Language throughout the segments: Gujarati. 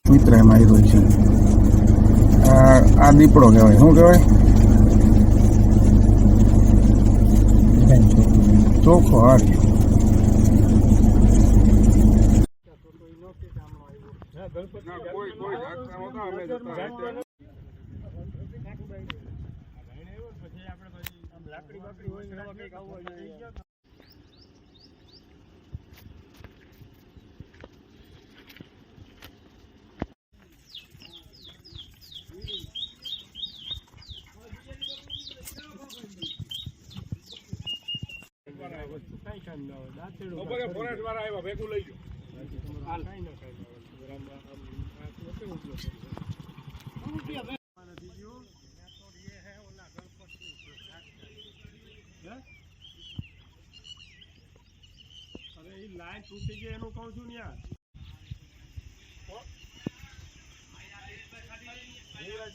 મિત્ર એમાં આવ્યો છે આ દીપડો કહેવાય શું કહેવાય ચોખ્ખો હારી લાઈન તૂટી ગઈ એનું કહું છું ને યાર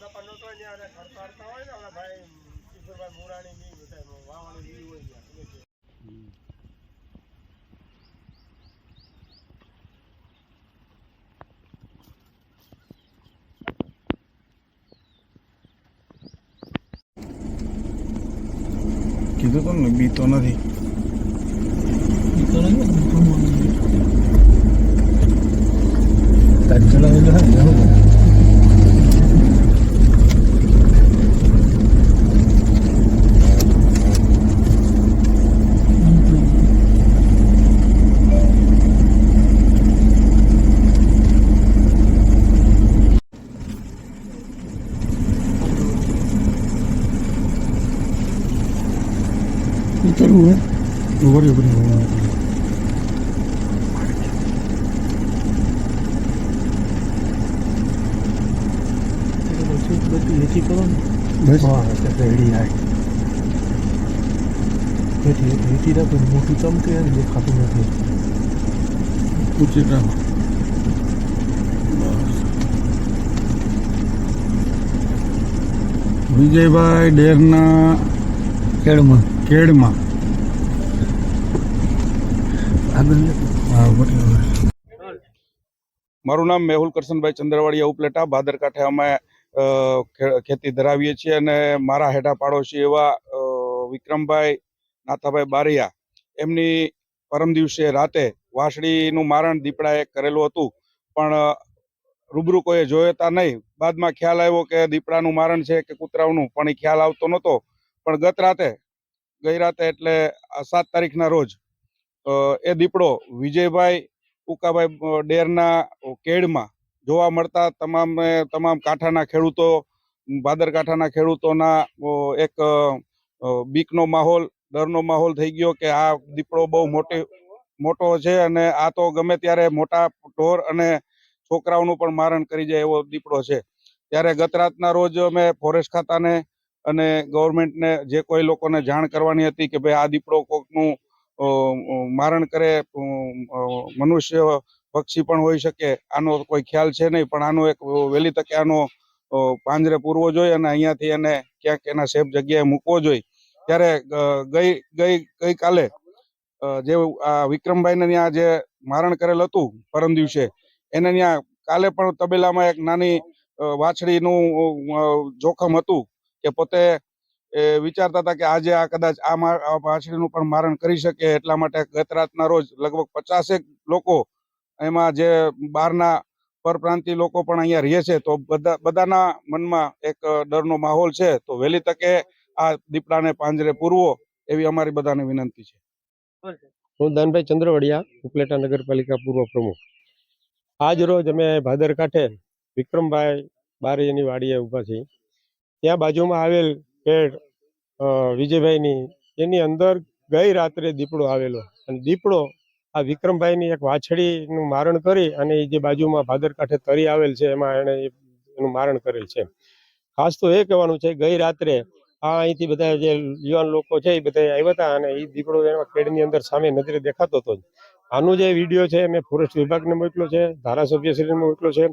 બાપા નતો ખડકાડતા હોય ને ભાઈ કિશોરભાઈ મુરાણી ની વાવાણી હોય કીધું તો ને બીતો નથી ઉતરવું હે ઉભરી બધું હેઠી કરો ને બસ રેડી આવે હેઠી રાખો મોટું ચમકે ને દેખાતું નથી ઊંચી રાખો વિજયભાઈ ડેરના કેડમાં મારું નામ મેહુલ કરશનભાઈ ચંદ્રવાડિયા ઉપલેટા ભાદરકાંઠે અમે ખેતી ધરાવીએ છીએ અને મારા હેઠા પાડોશી એવા વિક્રમભાઈ નાથાભાઈ બારિયા એમની પરમ દિવસે રાતે વાંસળીનું મારણ દીપડાએ કરેલું હતું પણ રૂબરૂ કોઈએ જોયતા નહીં. બાદમાં ખ્યાલ આવ્યો કે દીપડાનું મારણ છે કે કૂતરાઓનું પણ એ ખ્યાલ આવતો નહોતો. પણ ગઈ રાતે એટલે 7 તારીખના રોજ એ દીપડો વિજયભાઈ ઉકાભાઈ ડેરના કેડમાં જોવા મળતા તમામ કાંઠાના ખેડૂતો ભાદરકાંઠાના ખેડૂતોના એક બીકનો માહોલ ડરનો માહોલ થઈ ગયો કે આ દીપડો બહુ મોટો છે અને આ તો ગમે ત્યારે મોટા ઢોર અને છોકરાઓનું પણ મારણ કરી જાય એવો દીપડો છે. ત્યારે ગત રાતના રોજ અમે ફોરેસ્ટ ખાતાને અને ગવર્મેન્ટને જે કોઈ લોકોને જાણ કરવાની હતી કે ભાઈ આ દીપડો કોકનું મારણ કરે, મનુષ્ય પક્ષી પણ હોઈ શકે, આનો કોઈ ખ્યાલ છે નહીં, પણ આનો એક વહેલી તકે આનો પાંજરે પૂરવો જોઈએ અને અહીંયાથી એને ક્યાંક એના સેફ જગ્યાએ મૂકવો જોઈએ. ત્યારે ગઈકાલે જે આ વિક્રમભાઈને ત્યાં જે મારણ કરેલ હતું પરમ દિવસે એને ત્યાં કાલે પણ તબેલામાં એક નાની વાછડીનું જોખમ હતું કે પોતે વિચારતા હતા કે આજે આ કદાચ આ વાછડીનું પણ મારણ કરી શકે. એટલા માટે ગત રાતના રોજ લગભગ 50 લોકો એમાં જે બહારના પરપ્રાંતિ લોકો પણ અહીંયા રહે છે તો બધાના મનમાં એક ડરનો માહોલ છે. તો વહેલી તકે આ દીપડાને પાંજરે પૂરવો એવી અમારી બધાને વિનંતી છે. હું દાનભાઈ ચંદ્રવાડિયા ઉપલેટા નગરપાલિકા પૂર્વ પ્રમુખ. આજ રોજ અમે ભાદરકાંઠે વિક્રમભાઈ બારિયાની વાડીએ ઊભા છીએ. ત્યાં બાજુમાં આવેલ પેડ વિજયભાઈની એની અંદર ગઈ રાત્રે દીપડો આવેલો અને દીપડો આ વિક્રમભાઈની એક વાછડીનું મારણ કરી અને એ જે બાજુમાં ભાદરકાંઠે તરી આવેલ છે એમાં એણે એનું મારણ કરેલ છે. ખાસ તો એ કહેવાનું છે ગઈ રાત્રે અહીંથી બધા જે યુવાન લોકો છે એ બધા આવ્યા હતા અને એ દીપડો એના ખેડની અંદર સામે નજરે દેખાતો હતો. આનો જે વિડીયો છે મેં ફોરેસ્ટ વિભાગને મોકલ્યો છે, ધારાસભ્યશ્રીને મોકલ્યો છે.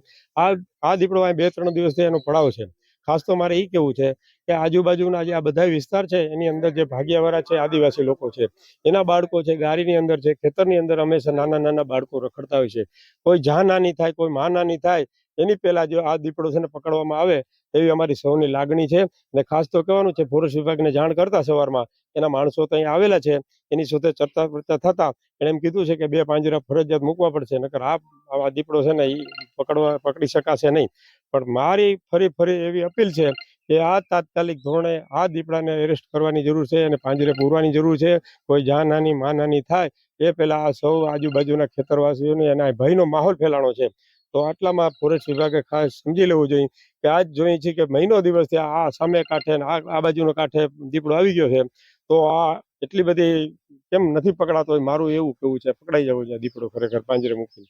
આ દીપડો અહીં 2-3 દિવસથી એનો પડાવ છે. ખાસ તો મારે એ કેવું છે કે આજુબાજુના જે આ બધા વિસ્તાર છે એની અંદર જે ભાગિયાવાળા છે આદિવાસી લોકો છે, એના બાળકો છે ગાડીની અંદર છે, ખેતરની અંદર હંમેશા નાના નાના બાળકો રખડતા હોય છે. કોઈ જા નાની થાય, કોઈ માં નાની થાય એની પહેલા જો આ દીપડો છે ને પકડવામાં આવે એવી અમારી સૌની લાગણી છે. અને ખાસ તો કહેવાનું છે, ફોરેસ્ટ વિભાગને જાણ કરતા સવારમાં એના માણસો તો અહીં આવેલા છે, એની સાથે ચર્ચા વર્ચા થતા એણે એમ કીધું છે કે 2 પાંજરા ફરજિયાત મૂકવા પડશે, નકર આ દીપડો છે ને એ પકડી શકાશે નહીં. પણ મારી ફરી એવી અપીલ છે કે આ તાત્કાલિક ધોરણે આ દીપડાને એરેસ્ટ કરવાની જરૂર છે અને પાંજરે પૂરવાની જરૂર છે. કોઈ જાન નાની માં નાની થાય એ પહેલા આ સૌ આજુબાજુના ખેતરવાસીઓને એના ભયનો માહોલ ફેલાણો છે. તો આટલામાં ફોરેસ્ટ વિભાગે ખાસ સમજી લેવું જોઈએ કે આજ જોઈએ છે કે મહિનો દિવસથી આ સામે કાંઠે ને આ બાજુનો કાંઠે દીપડો આવી ગયો છે. તો આ એટલી બધી કેમ નથી પકડાતો હોય, મારું એવું કેવું છે પકડાઈ જવો જોઈએ દીપડો ખરેખર પાંજરે મૂકીને.